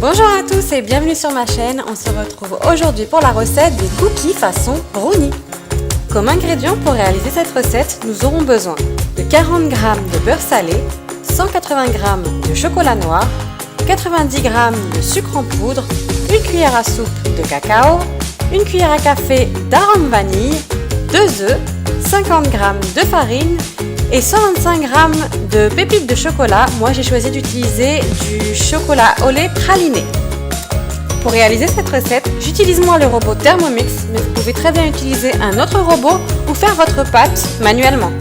Bonjour à tous et bienvenue sur ma chaîne. On se retrouve aujourd'hui pour la recette des cookies façon brownie. Comme ingrédients pour réaliser cette recette, nous aurons besoin de 40 g de beurre salé, 180 g de chocolat noir, 90 g de sucre en poudre, une cuillère à soupe de cacao, une cuillère à café d'arôme vanille, 2 œufs, 50 g de farine et 125 g de pépites de chocolat. Moi j'ai choisi d'utiliser du chocolat au lait praliné. Pour réaliser cette recette, j'utilise moi le robot Thermomix, mais vous pouvez très bien utiliser un autre robot ou faire votre pâte manuellement.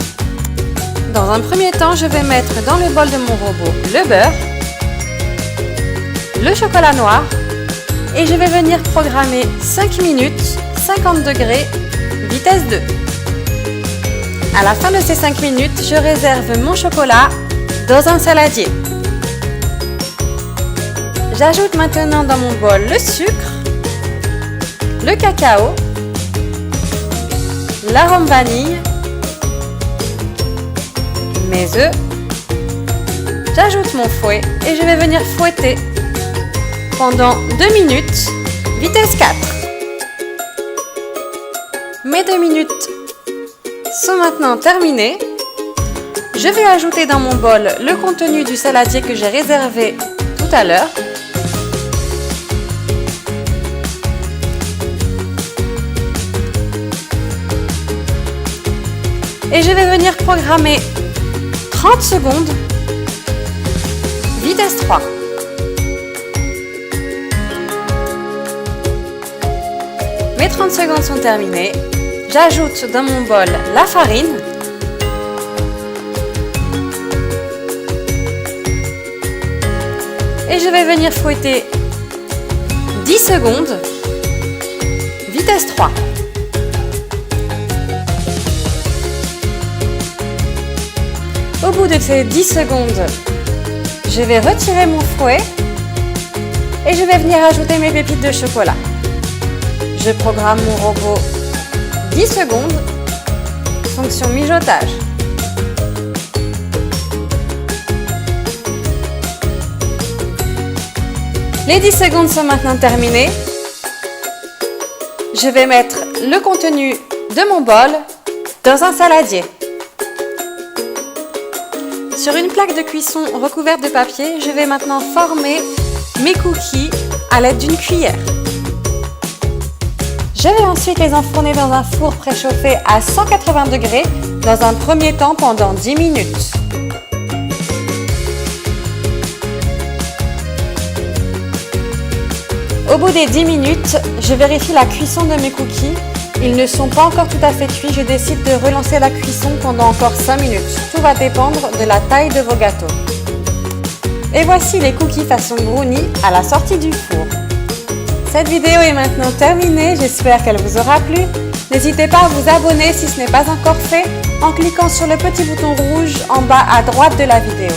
Dans un premier temps, je vais mettre dans le bol de mon robot le beurre, le chocolat noir et je vais venir programmer 5 minutes, 50 degrés, vitesse 2. À la fin de ces 5 minutes, je réserve mon chocolat dans un saladier. J'ajoute maintenant dans mon bol le sucre, le cacao, l'arôme vanille, mes œufs. J'ajoute mon fouet et je vais venir fouetter pendant 2 minutes, vitesse 4. Mes 2 minutes sont maintenant terminées. Je vais ajouter dans mon bol le contenu du saladier que j'ai réservé tout à l'heure. Et je vais venir programmer 30 secondes, vitesse 3. Mes 30 secondes sont terminées. J'ajoute dans mon bol la farine. Et je vais venir fouetter 10 secondes, vitesse 3. Au bout de ces 10 secondes, je vais retirer mon fouet et je vais venir ajouter mes pépites de chocolat. Je programme mon robot 10 secondes, fonction mijotage. Les 10 secondes sont maintenant terminées. Je vais mettre le contenu de mon bol dans un saladier. Sur une plaque de cuisson recouverte de papier, je vais maintenant former mes cookies à l'aide d'une cuillère. Je vais ensuite les enfourner dans un four préchauffé à 180 degrés dans un premier temps pendant 10 minutes. Au bout des 10 minutes, je vérifie la cuisson de mes cookies. Ils ne sont pas encore tout à fait cuits, je décide de relancer la cuisson pendant encore 5 minutes. Tout va dépendre de la taille de vos gâteaux. Et voici les cookies façon brownie à la sortie du four. Cette vidéo est maintenant terminée, j'espère qu'elle vous aura plu. N'hésitez pas à vous abonner si ce n'est pas encore fait en cliquant sur le petit bouton rouge en bas à droite de la vidéo.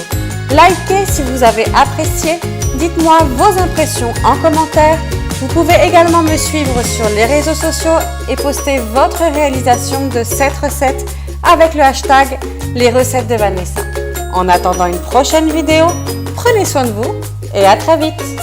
Likez si vous avez apprécié, dites-moi vos impressions en commentaire. Vous pouvez également me suivre sur les réseaux sociaux et poster votre réalisation de cette recette avec le hashtag les recettes de Vanessa. En attendant une prochaine vidéo, prenez soin de vous et à très vite.